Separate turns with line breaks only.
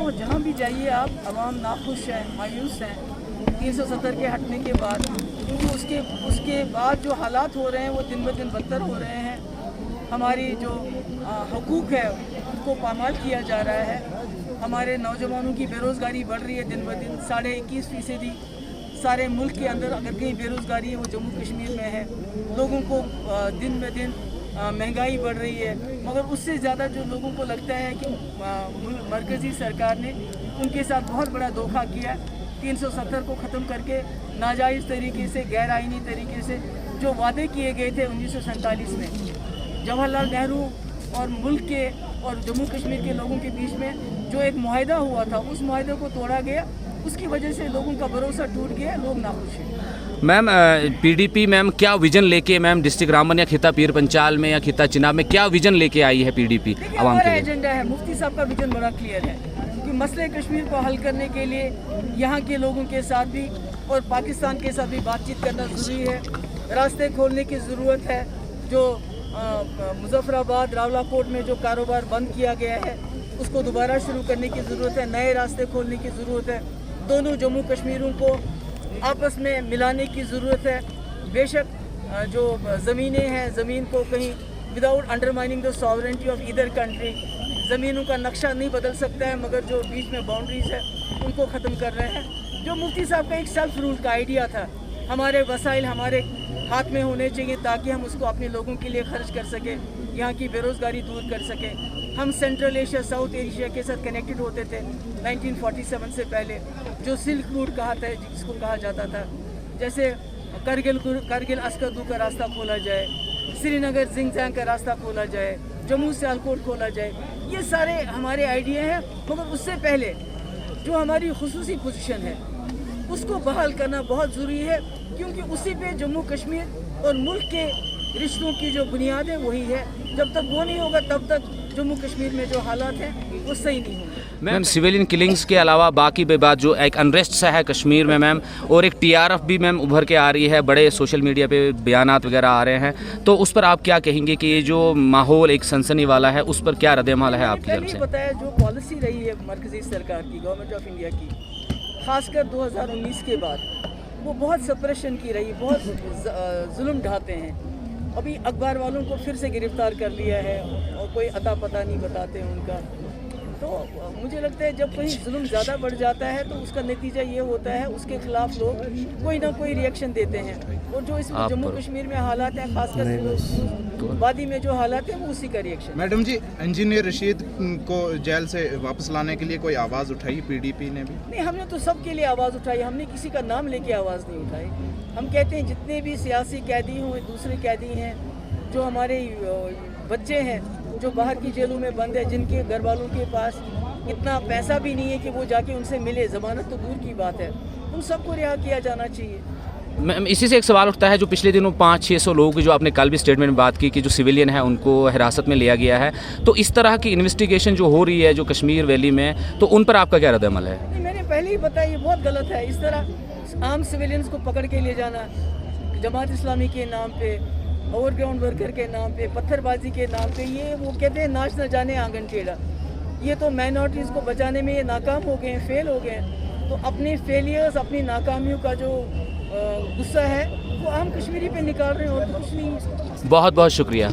ہوں جہاں بھی جائیے آپ عوام ناخوش ہیں, مایوس ہیں 370 کے ہٹنے کے بعد, کیونکہ اس کے بعد جو حالات ہو رہے ہیں وہ دن بدن بدتر ہو رہے ہیں. ہماری جو حقوق ہے ان کو پامال کیا جا رہا ہے. ہمارے نوجوانوں کی بے روزگاری بڑھ رہی ہے دن بدن. 21.5% سارے ملک کے اندر اگر کہیں بے روزگاری ہے وہ جموں کشمیر میں ہے. لوگوں کو دن بہ دن مہنگائی بڑھ رہی ہے, مگر اس سے زیادہ جو لوگوں کو لگتا ہے کہ مرکزی سرکار نے ان کے ساتھ بہت بڑا دھوکہ کیا. 370 کو ختم کر کے ناجائز طریقے سے, غیر آئینی طریقے سے جو وعدے کیے گئے تھے 1947 میں جواہر لال نہرو اور ملک کے اور جموں کشمیر کے لوگوں کے بیچ میں جو ایک معاہدہ ہوا تھا, اس معاہدے کو توڑا گیا. اس کی وجہ سے لوگوں کا بھروسہ ٹوٹ گیا, لوگ ناخوش ہیں.
میم پی ڈی پی میم کیا ویژن لے کے میم ڈسٹرکٹ رامبن یا خطہ پیر پنچال میں یا خطہ چناب میں کیا ویژن لے کے آئی ہے پی ڈی پی عوام کے لیے؟
ایجنڈا ہے, مفتی صاحب کا ویژن بڑا کلیئر ہے کہ مسئلہ کشمیر کو حل کرنے کے لیے یہاں کے لوگوں کے ساتھ بھی اور پاکستان کے ساتھ بھی بات چیت کرنا ضروری ہے. راستے کھولنے کی ضرورت ہے. جو مظفر آباد راولا کوٹ میں جو کاروبار بند کیا گیا ہے اس کو دوبارہ شروع کرنے کی ضرورت ہے. نئے راستے کھولنے کی ضرورت ہے. دونوں جموں کشمیروں کو آپس میں ملانے کی ضرورت ہے. بے شک جو زمینیں ہیں, زمین کو کہیں without انڈرمائننگ the sovereignty of other country, زمینوں کا نقشہ نہیں بدل سکتا ہے, مگر جو بیچ میں باؤنڈریز ہے ان کو ختم کر رہے ہیں. جو مفتی صاحب کا ایک سیلف رول کا آئیڈیا تھا, ہمارے وسائل ہمارے ہاتھ میں ہونے چاہیے تاکہ ہم اس کو اپنے لوگوں کے لیے خرچ کر سکیں, یہاں کی بے روزگاری دور کر سکیں. ہم سینٹرل ایشیا, ساؤتھ ایشیا کے ساتھ کنیکٹڈ ہوتے تھے 1947 سے پہلے. جو سلک روٹ کہا تھا, جس کو کہا جاتا تھا, جیسے کرگل اسکردو کا راستہ کھولا جائے, سری نگر زنگزانگ کا راستہ کھولا جائے, جموں سیالکوٹ کھولا جائے, یہ سارے ہمارے آئیڈیا ہیں. مگر اس سے پہلے جو ہماری خصوصی پوزیشن ہے اس کو بحال کرنا بہت ضروری ہے, کیونکہ اسی پہ جموں کشمیر اور ملک کے رشتوں کی جو بنیاد ہے وہی ہے. جب تک وہ نہیں ہوگا تب تک جموں کشمیر میں جو حالات ہیں وہ صحیح نہیں ہوں گے.
میم سویلین کلنگز کے علاوہ باقی بے بات جو ایک انریسٹ سا ہے کشمیر میں میم, اور ایک ٹی آر ایف بھی میم ابھر کے آ رہی ہے, بڑے سوشل میڈیا پہ بیانات وغیرہ آ رہے ہیں, تو اس پر آپ کیا کہیں گے کہ یہ جو ماحول ایک سنسنی والا ہے اس پر کیا رد عمل ہے آپ کی طرف سے؟
بتایا جو پالیسی رہی ہے مرکزی سرکار کی, گورنمنٹ آف انڈیا کی, خاص کر 2019 کے بعد وہ بہت سپریشن کی رہی, بہت ظلم ڈھاتے ہیں. ابھی اخبار والوں کو پھر سے گرفتار کر لیا ہے اور کوئی عطا پتہ نہیں بتاتے ان کا. تو مجھے لگتا ہے جب کہیں ظلم زیادہ بڑھ جاتا ہے تو اس کا نتیجہ یہ ہوتا ہے اس کے خلاف لوگ کوئی نہ کوئی ریئیکشن دیتے ہیں. اور جو اس میں جموں کشمیر میں حالات ہیں, خاص کر وادی میں جو حالات ہیں, وہ اسی کا ریئیکشن.
میڈم جی, انجینئر رشید کو جیل سے واپس لانے کے لیے کوئی آواز اٹھائی پی ڈی پی نے بھی؟
نہیں, ہم نے تو سب کے لیے آواز اٹھائی, ہم نے کسی کا نام لے کے آواز نہیں اٹھائی. ہم کہتے ہیں جتنے بھی سیاسی قیدی ہوں, دوسرے قیدی ہیں, جو ہمارے بچے ہیں جو باہر کی جیلوں میں بند ہیں, جن کے گھر والوں کے پاس اتنا پیسہ بھی نہیں ہے کہ وہ جا کے ان سے ملے, ضمانت تو دور کی بات ہے, ان سب کو رہا کیا جانا چاہیے.
میم اسی سے ایک سوال اٹھتا ہے, جو پچھلے دنوں 500-600 لوگ جو آپ نے کل بھی اسٹیٹمنٹ میں بات کی کہ جو سویلین ہیں ان کو حراست میں لیا گیا ہے, تو اس طرح کی انویسٹیگیشن جو ہو رہی ہے جو کشمیر ویلی میں, تو ان پر آپ کا کیا رد عمل ہے؟
میں نے پہلے ہی بتایا, یہ بہت غلط ہے. اس طرح عام سویلینز کو پکڑ کے لے جانا جماعت اسلامی کے نام پہ, اوور گراؤنڈ ورکر کے نام پہ, پتھر بازی کے نام پہ, یہ وہ کہتے ہیں ناچ نہ جانے آنگن ٹیڑھا. یہ تو مائنورٹیز کو بچانے میں یہ ناکام ہو گئے ہیں, فیل ہو گئے ہیں. تو اپنی فیلیئرز, اپنی ناکامیوں کا جو غصہ ہے وہ عام کشمیری پہ نکال رہے ہیں, اور کچھ نہیں.
بہت بہت شکریہ.